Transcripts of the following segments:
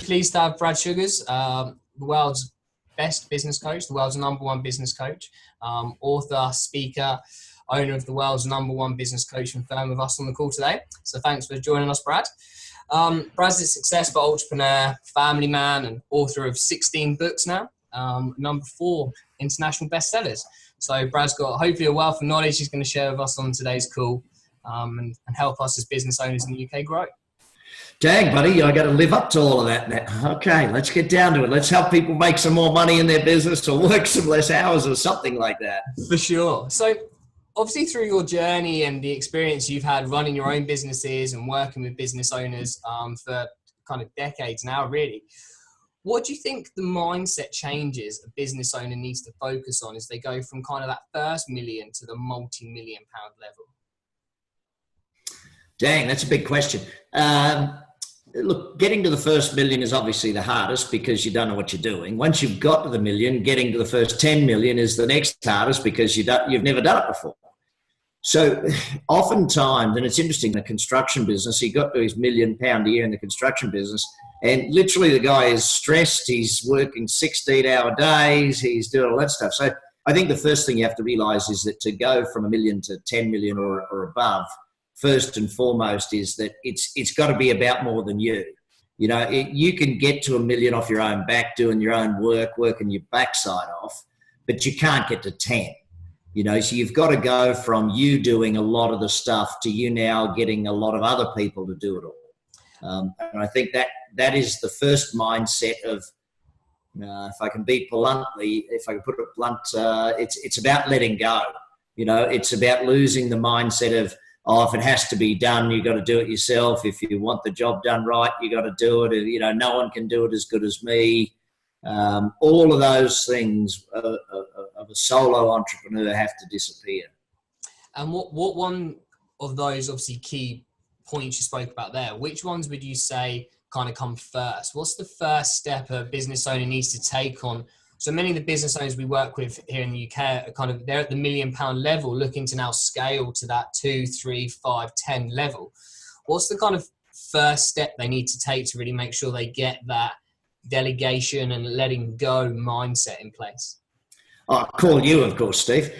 pleased to have Brad Sugars, the world's best business coach, the world's #1 business coach, author, speaker, owner of the world's #1 business coaching firm with us on the call today. So thanks for joining us, Brad. Brad's a successful entrepreneur, family man, and author of 16 books now, #4 international bestsellers. So Brad's got hopefully a wealth of knowledge he's going to share with us on today's call and help us as business owners in the UK grow. Dang, buddy, I got to live up to all of that now. Okay, let's get down to it. Let's help people make some more money in their business or work some less hours or something like that. For sure. So obviously through your journey and the experience you've had running your own businesses and working with business owners for kind of decades now, really, what do you think the mindset changes a business owner needs to focus on as they go from kind of that first million to the multi-million pound level? Dang, that's a big question. Look, getting to the first million is obviously the hardest because you don't know what you're doing. Once you've got to the million, getting to the first 10 million is the next hardest because you've never done it before. So oftentimes, and it's interesting, the construction business, he got to his £1 million a year in the construction business, and literally the guy is stressed. He's working 16-hour days. He's doing all that stuff. So I think the first thing you have to realize is that to go from 1 million to 10 million or above, first and foremost is that it's got to be about more than you. You know, you can get to 1 million off your own back, doing your own work, working your backside off, but you can't get to 10. You know, so you've got to go from you doing a lot of the stuff to you now getting a lot of other people to do it all. And I think that is the first mindset of, if I can be bluntly, if I can put it blunt, it's about letting go. You know, it's about losing the mindset of, oh, if it has to be done, you got to do it yourself. If you want the job done right, you got to do it. You know, no one can do it as good as me. All of those things of a solo entrepreneur have to disappear. And what one of those obviously key points you spoke about there, which ones would you say kind of come first? What's the first step a business owner needs to take on? So many of the business owners we work with here in the UK are kind of, they're at the £1 million level, looking to now scale to that 2, 3, 5, 10 level. What's the kind of first step they need to take to really make sure they get that delegation and letting go mindset in place? I call you, of course, Steve.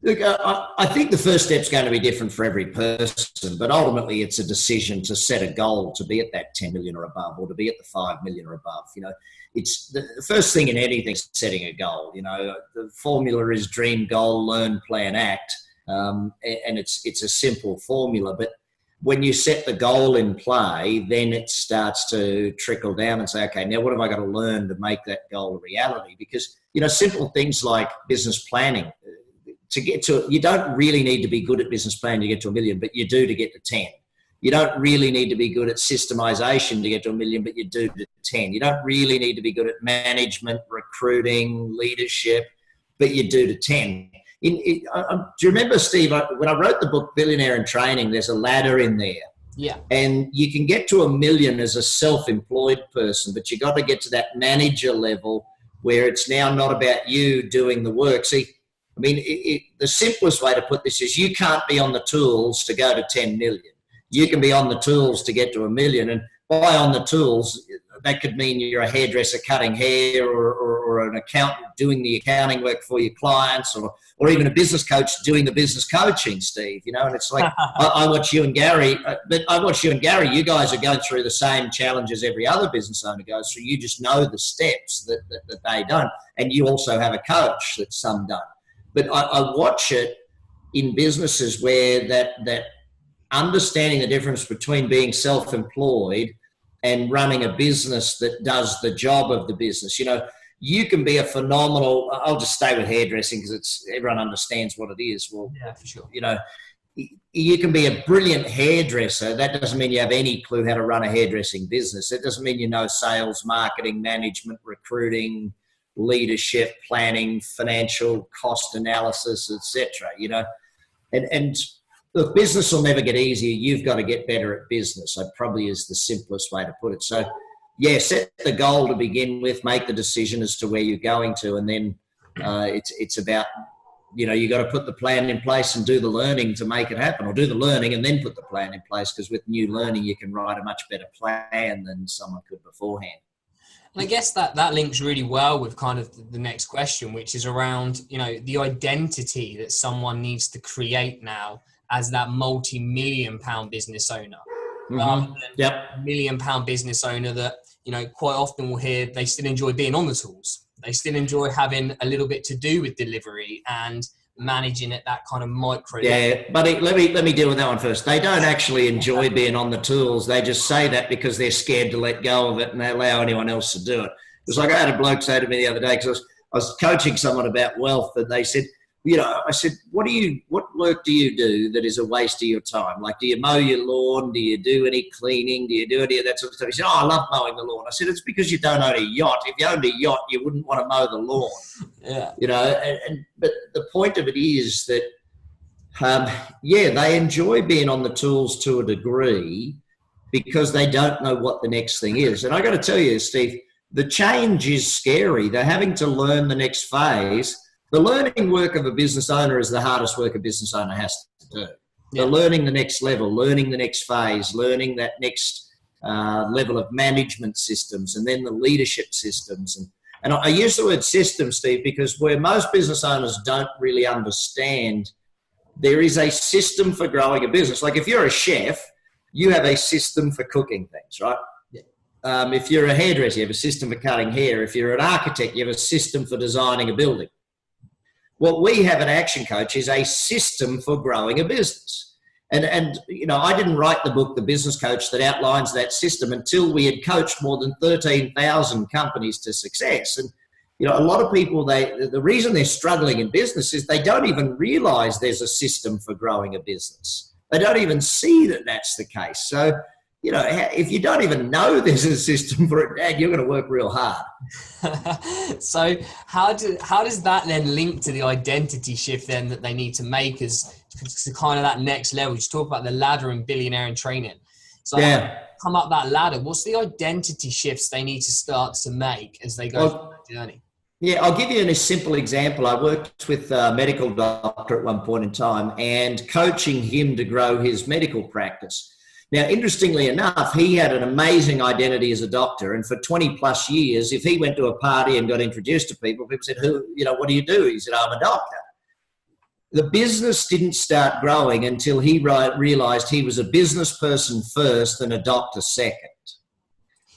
Look, I think the first step's going to be different for every person, but ultimately it's a decision to set a goal to be at that 10 million or above, or to be at the 5 million or above. You know, it's the first thing in anything is setting a goal. You know, the formula is dream, goal, learn, plan, act. And it's a simple formula, but when you set the goal in play, then it starts to trickle down and say, okay, now what have I got to learn to make that goal a reality? Because, you know, simple things like business planning, you don't really need to be good at business planning to get to 1 million, but you do to get to 10. You don't really need to be good at systemization to get to 1 million, but you do to 10. You don't really need to be good at management, recruiting, leadership, but you do to 10. Do you remember, Steve, when I wrote the book Billionaire in Training, there's a ladder in there. Yeah. And you can get to 1 million as a self-employed person, but you got to get to that manager level where it's now not about you doing the work. See, I mean, the simplest way to put this is you can't be on the tools to go to 10 million. You can be on the tools to get to 1 million. And by on the tools, that could mean you're a hairdresser cutting hair or an accountant doing the accounting work for your clients or even a business coach doing the business coaching, Steve. You know, and it's like, I watch you and Gary, you guys are going through the same challenges every other business owner goes through. You just know the steps that they don't. And you also have a coach that some don't. But I watch it in businesses where that understanding the difference between being self-employed and running a business that does the job of the business. You know, you can be a phenomenal, I'll just stay with hairdressing because everyone understands what it is. Well, yeah, for sure. You know, you can be a brilliant hairdresser. That doesn't mean you have any clue how to run a hairdressing business. It doesn't mean you know sales, marketing, management, recruiting, leadership, planning, financial cost analysis, etc. You know, and look, business will never get easier. You've got to get better at business. That probably is the simplest way to put it. So, yeah, set the goal to begin with, make the decision as to where you're going to, and then it's about you got to put the plan in place and do the learning to make it happen, or do the learning and then put the plan in place, because with new learning, you can write a much better plan than someone could beforehand. And I guess that links really well with kind of the next question, which is around, the identity that someone needs to create now as that multi-million pound business owner. Rather than a £1 million business owner that, quite often we'll hear they still enjoy being on the tools. They still enjoy having a little bit to do with delivery and managing at that kind of micro. Yeah, buddy, let me deal with that one first. They don't actually enjoy being on the tools. They just say that because they're scared to let go of it and they allow anyone else to do it. It's like I had a bloke say to me the other day, because I was coaching someone about wealth, and they said, I said, what work do you do that is a waste of your time? Like, do you mow your lawn? Do you do any cleaning? Do you do any of that sort of stuff? He said, I love mowing the lawn. I said, it's because you don't own a yacht. If you owned a yacht, you wouldn't want to mow the lawn. Yeah. But the point of it is that, they enjoy being on the tools to a degree because they don't know what the next thing is. And I got to tell you, Steve, the change is scary. They're having to learn the next phase. The learning work of a business owner is the hardest work a business owner has to do. Yeah. They're learning the next level, learning the next phase, learning that next level of management systems, and then the leadership systems. And I use the word system, Steve, because where most business owners don't really understand, there is a system for growing a business. Like if you're a chef, you have a system for cooking things, right? Yeah. If you're a hairdresser, you have a system for cutting hair. If you're an architect, you have a system for designing a building. What we have at Action Coach is a system for growing a business. And I didn't write the book, The Business Coach, that outlines that system until we had coached more than 13,000 companies to success. And, a lot of people, the reason they're struggling in business is they don't even realize there's a system for growing a business. They don't even see that that's the case. So, if you don't even know there's a system for it, Dad, you're going to work real hard. So how does that then link to the identity shift then that they need to make as kind of that next level? You talk about the ladder and billionaire in training. So come up that ladder. What's the identity shifts they need to start to make as they go through that journey? Yeah, I'll give you a simple example. I worked with a medical doctor at one point in time and coaching him to grow his medical practice. Now, interestingly enough, he had an amazing identity as a doctor. And for 20 plus years, if he went to a party and got introduced to people, people said, what do you do? He said, I'm a doctor. The business didn't start growing until he realized he was a business person first and a doctor second.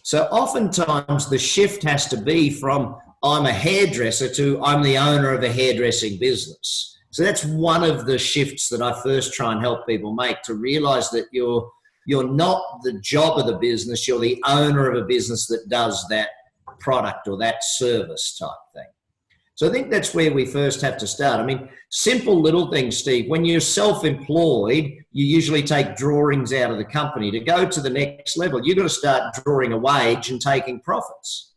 So oftentimes the shift has to be from I'm a hairdresser to I'm the owner of a hairdressing business. So that's one of the shifts that I first try and help people make, to realize that you're not the job of the business, you're the owner of a business that does that product or that service type thing. So I think that's where we first have to start. I mean, simple little things, Steve. When you're self-employed, you usually take drawings out of the company. To go to the next level, you've got to start drawing a wage and taking profits.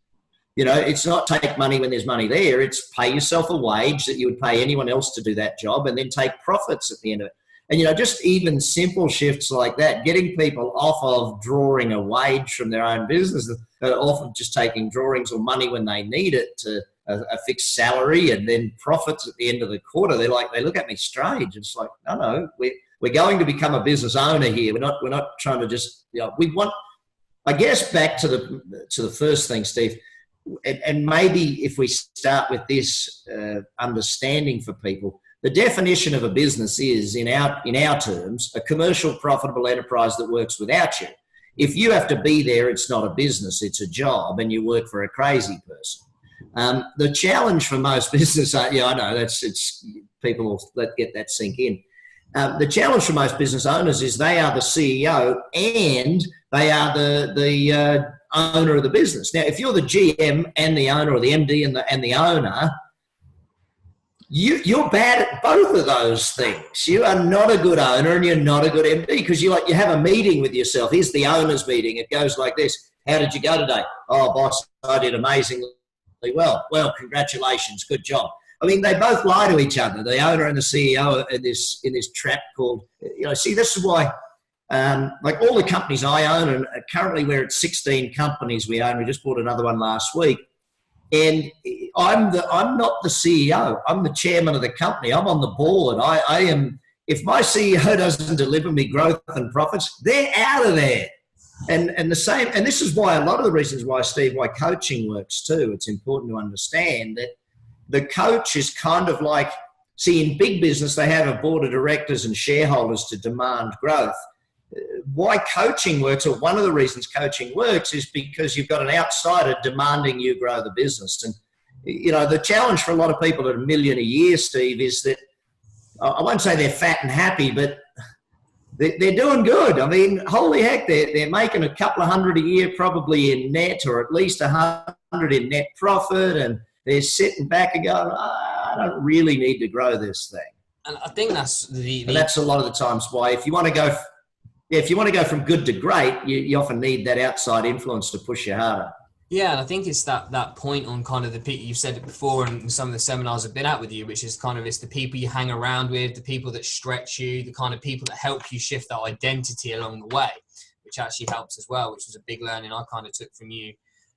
It's not take money when there's money there. It's pay yourself a wage that you would pay anyone else to do that job, and then take profits at the end of it. And, just even simple shifts like that, getting people off of drawing a wage from their own business, off of just taking drawings or money when they need it, to a fixed salary and then profits at the end of the quarter. They look at me strange. It's like, no, we're going to become a business owner here. We're not trying to just, we want, I guess, back to the first thing, Steve, and maybe if we start with this understanding for people. The definition of a business is, in our terms, a commercial profitable enterprise that works without you. If you have to be there, it's not a business, it's a job, and you work for a crazy person. The challenge for most business, I know it's people will get that sink in. The challenge for most business owners is they are the CEO and they are the owner of the business. Now, if you're the GM and the owner, or the MD and the owner, you're bad at both of those things. You are not a good owner and you're not a good MD, because you have a meeting with yourself. Here's the owner's meeting. It goes like this. How did you go today? Oh, boss, I did amazingly well. Well, congratulations. Good job. I mean, they both lie to each other, the owner and the CEO, in this trap called, see, this is why, like all the companies I own, and currently we're at 16 companies we own. We just bought another one last week. And I'm not the CEO. I'm the chairman of the company. I'm on the board. I am. If my CEO doesn't deliver me growth and profits, they're out of there. And the same. And this is why a lot of the reasons why, Steve, why coaching works too. It's important to understand that the coach is kind of like, see, in big business, they have a board of directors and shareholders to demand growth. Why coaching works, or one of the reasons coaching works, is because you've got an outsider demanding you grow the business. And, you know, the challenge for a lot of people at $1 million a year, Steve, is that I won't say they're fat and happy, but they're doing good. I mean, holy heck, they're making a couple of hundred a year probably in net, or at least 100 in net profit, and they're sitting back and going, I don't really need to grow this thing. And I think that's and that's a lot of the times why, if you want to go from good to great, you often need that outside influence to push you harder. Yeah, and I think it's that point on kind of the people, you've said it before in some of the seminars I've been at with you, which is kind of, it's the people you hang around with, the people that stretch you, the kind of people that help you shift that identity along the way, which actually helps as well, which was a big learning I kind of took from you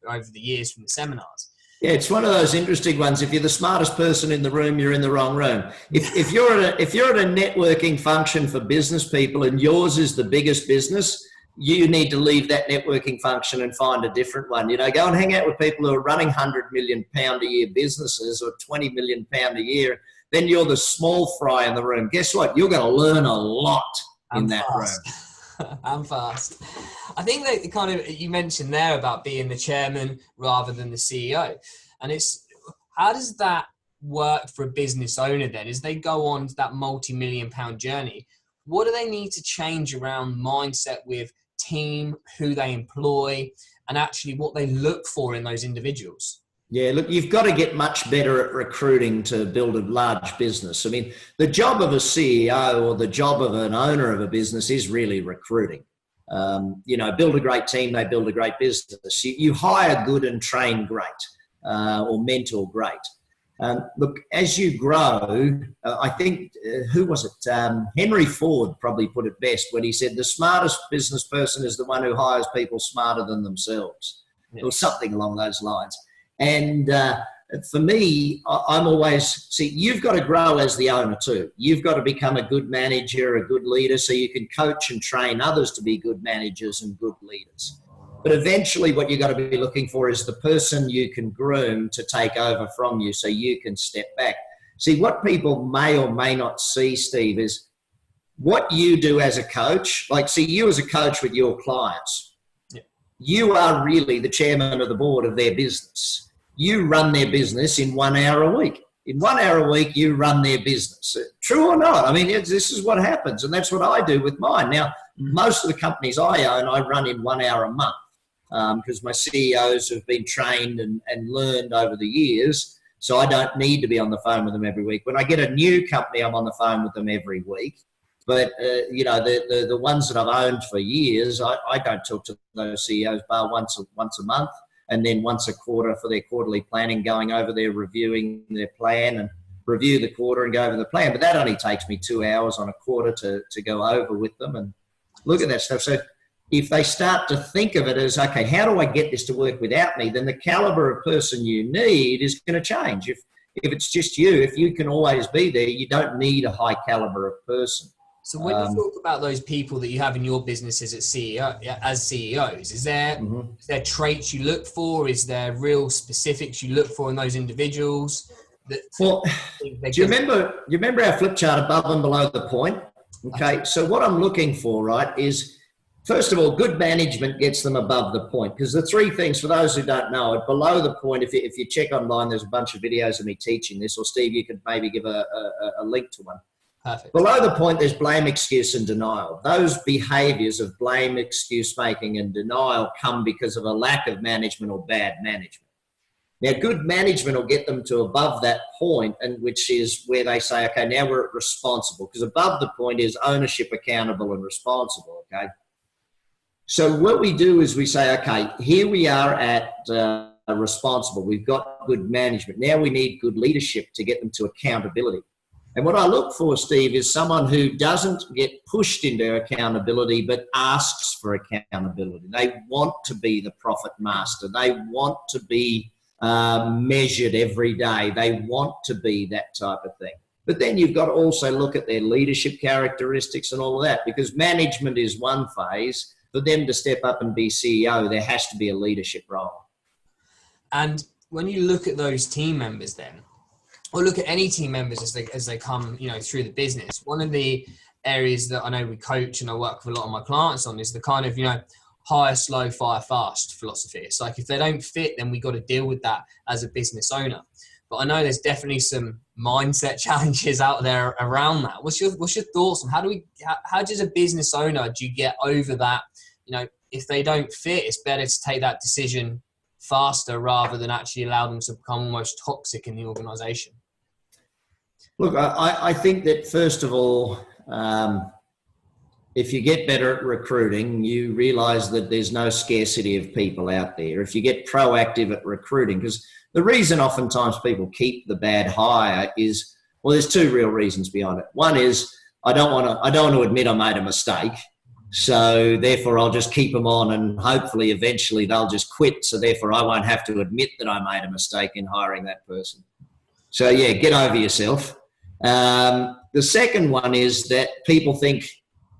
over the years from the seminars. Yeah, it's one of those interesting ones. If you're the smartest person in the room, you're in the wrong room. If you're at a networking function for business people and yours is the biggest business, you need to leave that networking function and find a different one. You know, go and hang out with people who are running £100 million a year businesses or £20 million a year. Then you're the small fry in the room. Guess what? You're going to learn a lot in that room. And fast. I think that kind of, you mentioned there about being the chairman rather than the CEO. And it's, how does that work for a business owner then? As they go on that multi-million-pound journey, what do they need to change around mindset with team, who they employ, and actually what they look for in those individuals? Yeah, look, you've got to get much better at recruiting to build a large business. I mean, the job of a CEO or the job of an owner of a business is really recruiting. You know, build a great team, they build a great business. You hire good and train great, or mentor great. Look, as you grow, I think, who was it? Henry Ford probably put it best when he said, the smartest business person is the one who hires people smarter than themselves, or something along those lines. And for me, I'm always, see, you've got to grow as the owner too. You've got to become a good manager, a good leader, so you can coach and train others to be good managers and good leaders. But eventually what you've got to be looking for is the person you can groom to take over from you so you can step back. See, what people may or may not see, Steve, is what you do as a coach. Like, see, you as a coach with your clients, you are really the chairman of the board of their business. You run their business in 1 hour a week. In 1 hour a week, you run their business. True or not? I mean, this is what happens, and that's what I do with mine. Now, most of the companies I own, I run in 1 hour a month because my CEOs have been trained and learned over the years, so I don't need to be on the phone with them every week. When I get a new company, I'm on the phone with them every week. But, you know, the ones that I've owned for years, I don't talk to those CEOs bar once a month. And then once a quarter for their quarterly planning, going over there, reviewing their plan and review the quarter and go over the plan. But that only takes me 2 hours on a quarter to go over with them and look at that stuff. So if they start to think of it as, okay, how do I get this to work without me? Then the caliber of person you need is going to change. If it's just you, if you can always be there, you don't need a high caliber of person. So when you talk about those people that you have in your businesses as CEOs, is there traits you look for? Is there real specifics you look for in those individuals? Well, do you remember our flip chart above and below the point? Okay, so what I'm looking for, right, is first of all, good management gets them above the point, because the three things, for those who don't know it, below the point, if you check online, there's a bunch of videos of me teaching this, or Steve, you could maybe give a link to one. Perfect. Below the point, there's blame, excuse, and denial. Those behaviours of blame, excuse making, and denial come because of a lack of management or bad management. Now, good management will get them to above that point, and which is where they say, okay, now we're responsible, because above the point is ownership, accountable, and responsible, okay? So what we do is we say, okay, here we are at responsible. We've got good management. Now we need good leadership to get them to accountability. And what I look for, Steve, is someone who doesn't get pushed into accountability but asks for accountability. They want to be the profit master. They want to be measured every day. They want to be that type of thing. But then you've got to also look at their leadership characteristics and all of that, because management is one phase. For them to step up and be CEO, there has to be a leadership role. And when you look at those team members then, or look at any team members as they come, through the business, one of the areas that I know we coach and I work with a lot of my clients on is the kind of, hire slow, fire fast philosophy. It's like if they don't fit, then we got to deal with that as a business owner. But I know there's definitely some mindset challenges out there around that. What's your thoughts on how does a business owner, do you get over that? If they don't fit, it's better to take that decision faster rather than actually allow them to become almost toxic in the organization. Look, I think that first of all, if you get better at recruiting, you realize that there's no scarcity of people out there. If you get proactive at recruiting, because the reason oftentimes people keep the bad hire is, well, there's two real reasons behind it. One is I don't want to admit I made a mistake. So therefore I'll just keep them on and hopefully eventually they'll just quit. So therefore I won't have to admit that I made a mistake in hiring that person. So yeah, get over yourself. The second one is that people think,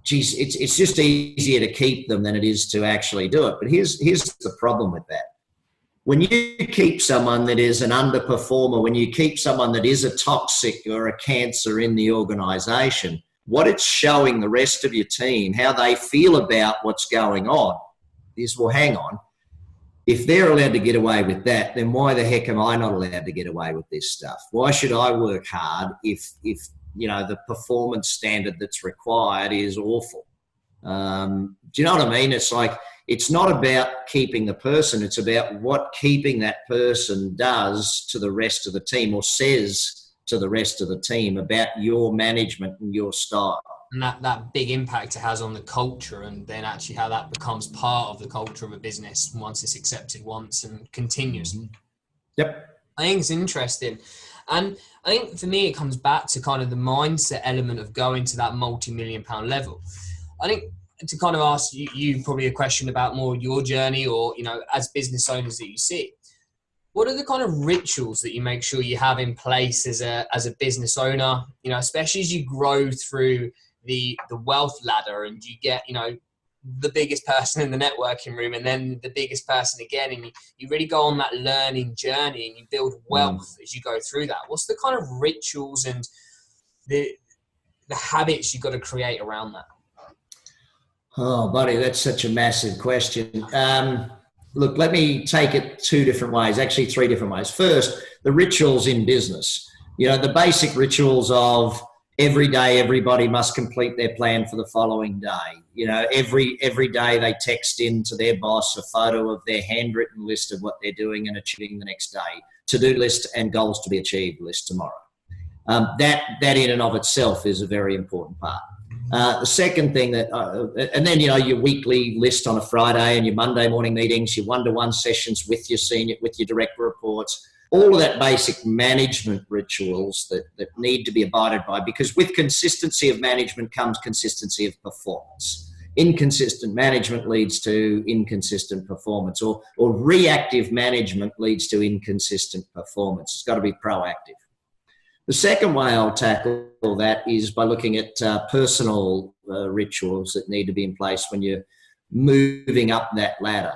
geez, it's just easier to keep them than it is to actually do it. But here's the problem with that. When you keep someone that is an underperformer, when you keep someone that is a toxic or a cancer in the organisation, what it's showing the rest of your team, how they feel about what's going on, is, well, hang on. If they're allowed to get away with that, then why the heck am I not allowed to get away with this stuff? Why should I work hard if the performance standard that's required is awful? Do you know what I mean? It's like, it's not about keeping the person. It's about what keeping that person does to the rest of the team, or says to the rest of the team about your management and your style. And that big impact it has on the culture, and then actually how that becomes part of the culture of a business once it's accepted once and continues. Yep. I think it's interesting. And I think for me, it comes back to kind of the mindset element of going to that multi-million-pound level. I think to kind of ask you probably a question about more your journey, or, as business owners that you see, what are the kind of rituals that you make sure you have in place as a business owner, especially as you grow through the wealth ladder and you get, the biggest person in the networking room and then the biggest person again, and you really go on that learning journey and you build wealth as you go through that? What's the kind of rituals and the habits you've got to create around that? Oh, buddy, that's such a massive question. Look, let me take it two different ways, actually three different ways. First, the rituals in business. The basic rituals of every day everybody must complete their plan for the following day. Every day they text in to their boss a photo of their handwritten list of what they're doing and achieving the next day, to-do list and goals to be achieved list tomorrow. That in and of itself is a very important part. The second thing and then, your weekly list on a Friday and your Monday morning meetings, your one-to-one sessions with your senior, with your direct reports, all of that basic management rituals that need to be abided by, because with consistency of management comes consistency of performance. Inconsistent management leads to inconsistent performance, or reactive management leads to inconsistent performance. It's got to be proactive. The second way I'll tackle that is by looking at personal rituals that need to be in place when you're moving up that ladder.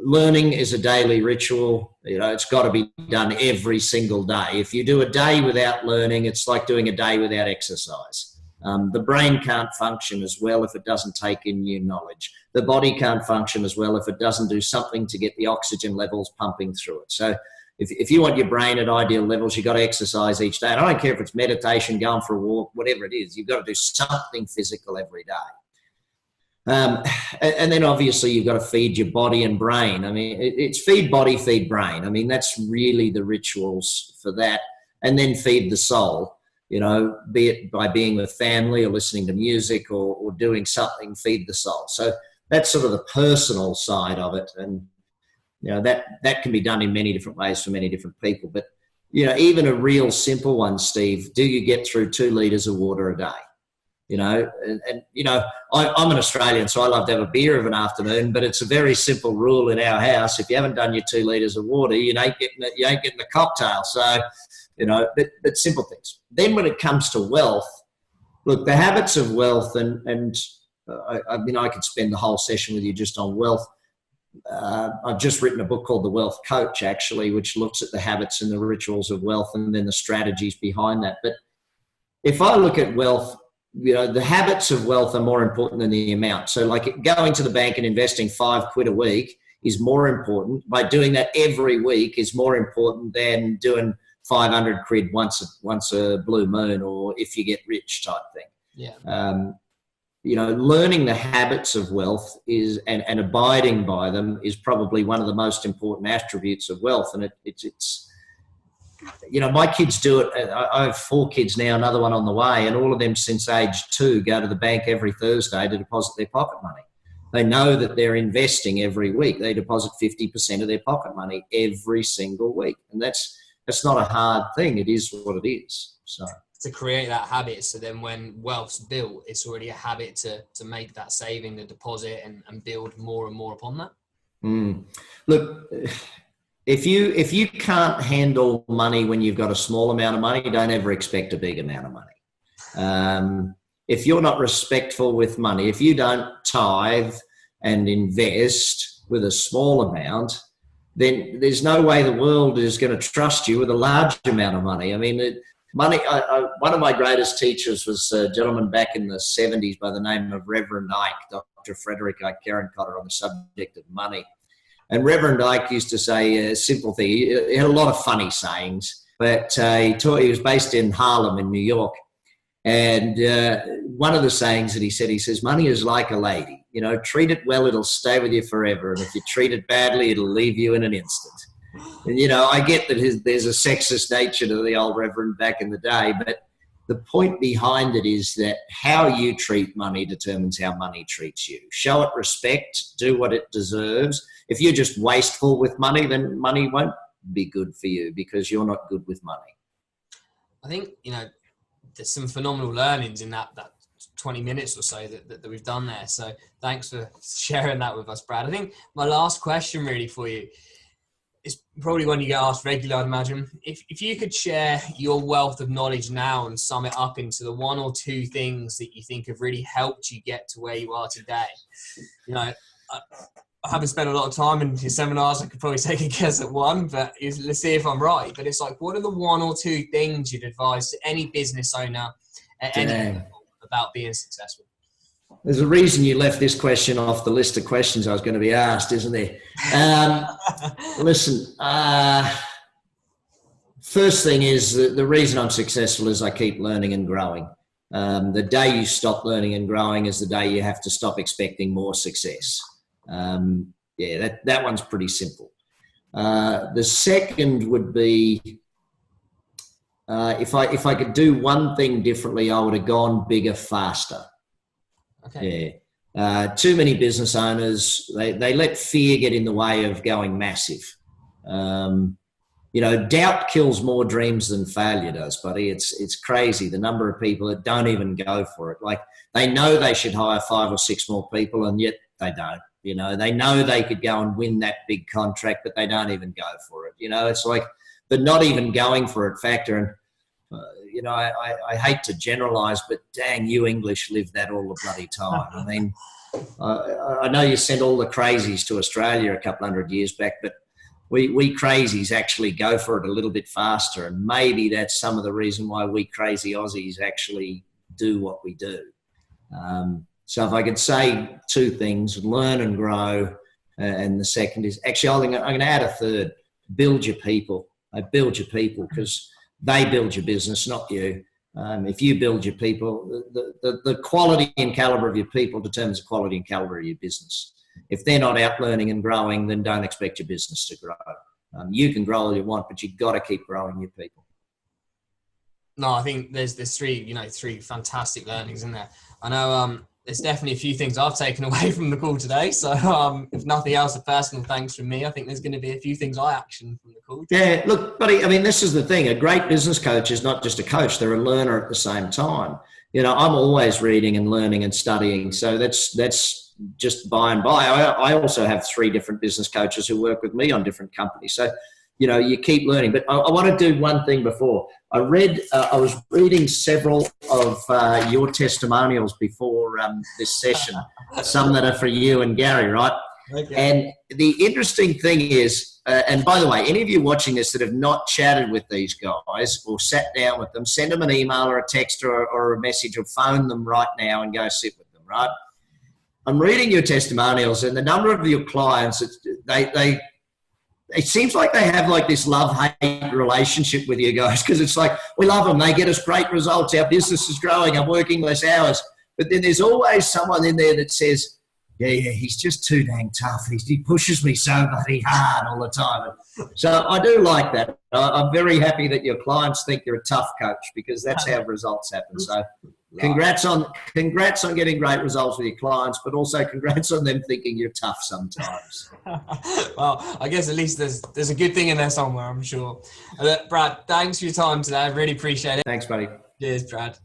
Learning is a daily ritual. It's got to be done every single day. If you do a day without learning, it's like doing a day without exercise. The brain can't function as well if it doesn't take in new knowledge. The body can't function as well if it doesn't do something to get the oxygen levels pumping through it. So if you want your brain at ideal levels, you've got to exercise each day. And I don't care if it's meditation, going for a walk, whatever it is, you've got to do something physical every day. And then obviously you've got to feed your body and brain. I mean, it's feed body, feed brain. I mean, that's really the rituals for that. And then feed the soul, be it by being with family or listening to music or doing something, feed the soul. So that's sort of the personal side of it. And, that can be done in many different ways for many different people. But, even a real simple one, Steve, do you get through 2 litres of water a day? I'm an Australian, so I love to have a beer of an afternoon, but it's a very simple rule in our house. If you haven't done your 2 litres of water, you ain't getting a cocktail. So, but simple things. Then when it comes to wealth, look, the habits of wealth, and I could spend the whole session with you just on wealth. I've just written a book called The Wealth Coach, actually, which looks at the habits and the rituals of wealth and then the strategies behind that. But if I look at wealth, the habits of wealth are more important than the amount. So like going to the bank and investing £5 a week is more important. By doing that every week is more important than doing 500 quid once a blue moon, or if you get rich type thing. Yeah. Learning the habits of wealth is and abiding by them is probably one of the most important attributes of wealth. And it's my kids do it. I have 4 kids now, another one on the way, and all of them since age 2 go to the bank every Thursday to deposit their pocket money. They know that they're investing every week. They deposit 50% of their pocket money every single week. And that's not a hard thing. It is what it is. So to create that habit, so then when wealth's built, it's already a habit to make that saving, the deposit, and build more and more upon that. Look, if you can't handle money when you've got a small amount of money, don't ever expect a big amount of money. If you're not respectful with money, if you don't tithe and invest with a small amount, then there's no way the world is going to trust you with a large amount of money. I mean, money. One of my greatest teachers was a gentleman back in the 70s by the name of Reverend Ike, Dr. Frederick Ike Cotter, on the subject of money. And Reverend Ike used to say a simple thing. He had a lot of funny sayings, but he was based in Harlem in New York. And one of the sayings that he says, money is like a lady. Treat it well, it'll stay with you forever. And if you treat it badly, it'll leave you in an instant. And, I get that there's a sexist nature to the old Reverend back in the day, but the point behind it is that how you treat money determines how money treats you. Show it respect, do what it deserves. If you're just wasteful with money, then money won't be good for you because you're not good with money. I think, there's some phenomenal learnings in that 20 minutes or so that we've done there. So thanks for sharing that with us, Brad. I think my last question really for you is probably one you get asked regularly, I'd imagine. If you could share your wealth of knowledge now and sum it up into the 1 or 2 things that you think have really helped you get to where you are today. I haven't spent a lot of time in your seminars. I could probably take a guess at one, but let's see if I'm right. But it's like, what are the 1 or 2 things you'd advise to any business owner at any level about being successful? There's a reason you left this question off the list of questions I was going to be asked, isn't there? Listen, first thing is the reason I'm successful is I keep learning and growing. The day you stop learning and growing is the day you have to stop expecting more success. That one's pretty simple. The second would be if I could do one thing differently, I would have gone bigger faster. Okay. Too many business owners, they let fear get in the way of going massive. Doubt kills more dreams than failure does, buddy. It's crazy the number of people that don't even go for it. Like, they know they should hire 5 or 6 more people, and yet they don't. They know they could go and win that big contract, but they don't even go for it. It's like the not even going for it factor. And I hate to generalize, but dang, you English live that all the bloody time. I mean, I know you sent all the crazies to Australia a couple 100 years back, but we crazies actually go for it a little bit faster. And maybe that's some of the reason why we crazy Aussies actually do what we do. So if I could say 2 things, learn and grow. And the second is, actually, I'm going to add a third, build your people. Build your people, because they build your business, not you. If you build your people, the quality and caliber of your people determines the quality and caliber of your business. If they're not out learning and growing, then don't expect your business to grow. You can grow all you want, but you've got to keep growing your people. No, I think there's 3 fantastic learnings in there. I know there's definitely a few things I've taken away from the call today. So if nothing else, a personal thanks from me. I think there's going to be a few things I action from the call. Yeah, look, buddy, I mean, this is the thing. A great business coach is not just a coach. They're a learner at the same time. I'm always reading and learning and studying. So that's just by and by. I also have 3 different business coaches who work with me on different companies. So, you keep learning. But I want to do one thing before. I was reading several of your testimonials before this session, some that are for you and Gary, right? Okay. And the interesting thing is, and by the way, any of you watching this that have not chatted with these guys or sat down with them, send them an email or a text or a message or phone them right now and go sit with them, right? I'm reading your testimonials, and the number of your clients, it seems like they have like this love-hate relationship with you guys, because it's like, we love them. They get us great results. Our business is growing. I'm working less hours. But then there's always someone in there that says, yeah, he's just too dang tough. He pushes me so bloody hard all the time. So I do like that. I'm very happy that your clients think you're a tough coach, because that's how results happen. So congrats on getting great results with your clients, but also congrats on them thinking you're tough sometimes. Well, I guess at least there's a good thing in there somewhere, I'm sure. Brad, thanks for your time today. I really appreciate it. Thanks, buddy. Cheers, Brad.